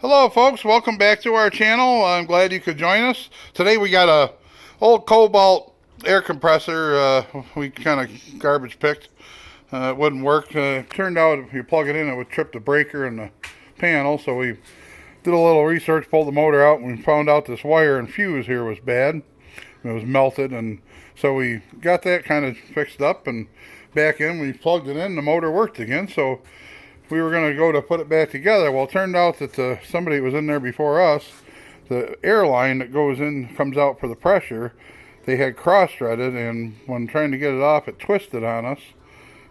Hello folks, welcome back to our channel. I'm glad you could join us. Today we got a old Kobalt air compressor we kind of garbage picked. It wouldn't work. Turned out if you plug it in it would trip the breaker in the panel, so we did a little research, pulled the motor out, and we found out this wire and fuse here was bad. It was melted, and so we got that kind of fixed up and back in. We plugged it in, the motor worked again, so we were going to go to put it back together. Well, it turned out that somebody was in there before us. The air line that goes in, comes out for the pressure, they had cross-threaded, and when trying to get it off, it twisted on us,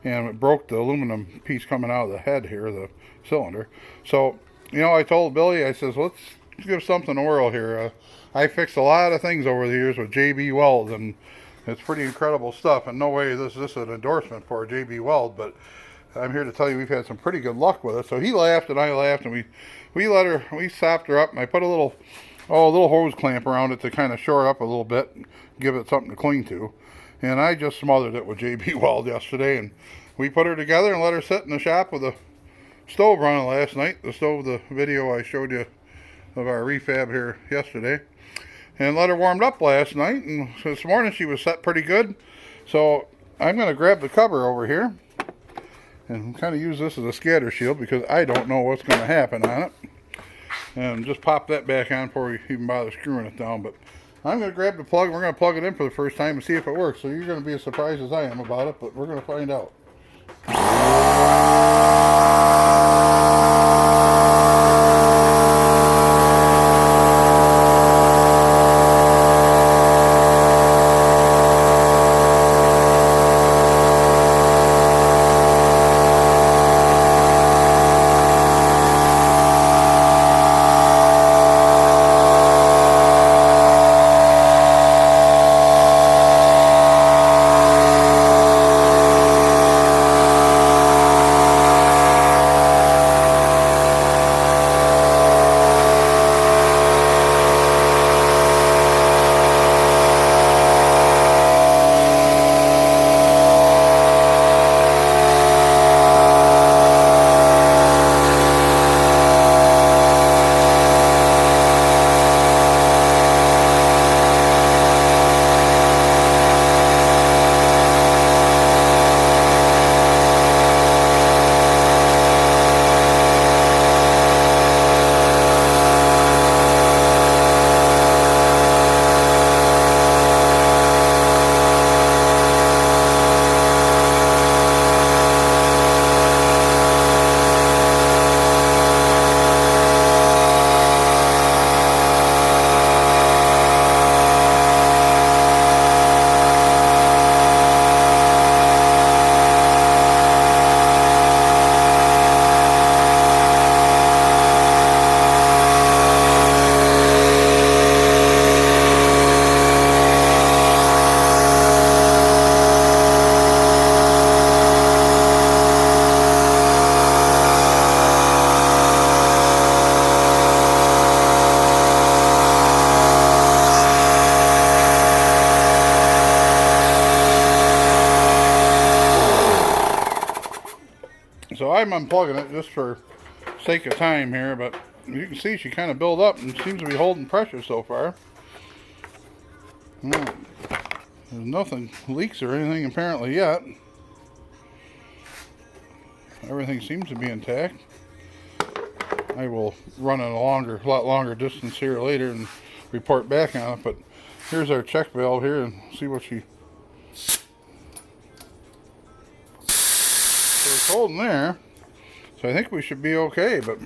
and it broke the aluminum piece coming out of the head here, the cylinder. So, I told Billy, I says, let's give something a whirl here. I fixed a lot of things over the years with JB Weld, and it's pretty incredible stuff, and no way this is an endorsement for JB Weld, but I'm here to tell you we've had some pretty good luck with it. So he laughed and I laughed, and we sopped her up, and I put a little hose clamp around it to kind of shore up a little bit, give it something to cling to. And I just smothered it with JB Weld yesterday, and we put her together and let her sit in the shop with the stove running last night. The stove, the video I showed you of our refab here yesterday, and let her warmed up last night, and this morning she was set pretty good. So I'm going to grab the cover over here and kind of use this as a scatter shield because I don't know what's going to happen on it. And just pop that back on before we even bother screwing it down. But I'm going to grab the plug. We're going to plug it in for the first time and see if it works. So you're going to be as surprised as I am about it, but we're going to find out. So I'm unplugging it just for sake of time here, but you can see she kind of built up and seems to be holding pressure so far. There's nothing leaks or anything apparently yet. Everything seems to be intact. I will run a lot longer distance here later and report back on it, but here's our check valve here and see what she... So it's holding there, so I think we should be okay, but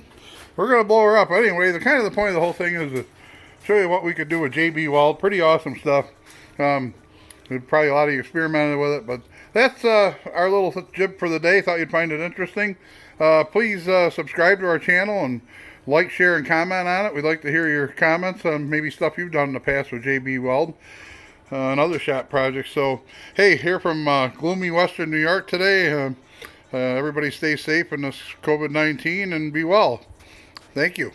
we're going to blow her up. Anyway, the point of the whole thing is to show you what we could do with JB Weld. Pretty awesome stuff. Probably a lot of you experimented with it, but that's our little jib for the day. Thought you'd find it interesting. Please subscribe to our channel and like, share, and comment on it. We'd like to hear your comments on maybe stuff you've done in the past with JB Weld and other shop projects. So, hey, here from gloomy Western New York today. Everybody stay safe in this COVID-19 and be well. Thank you.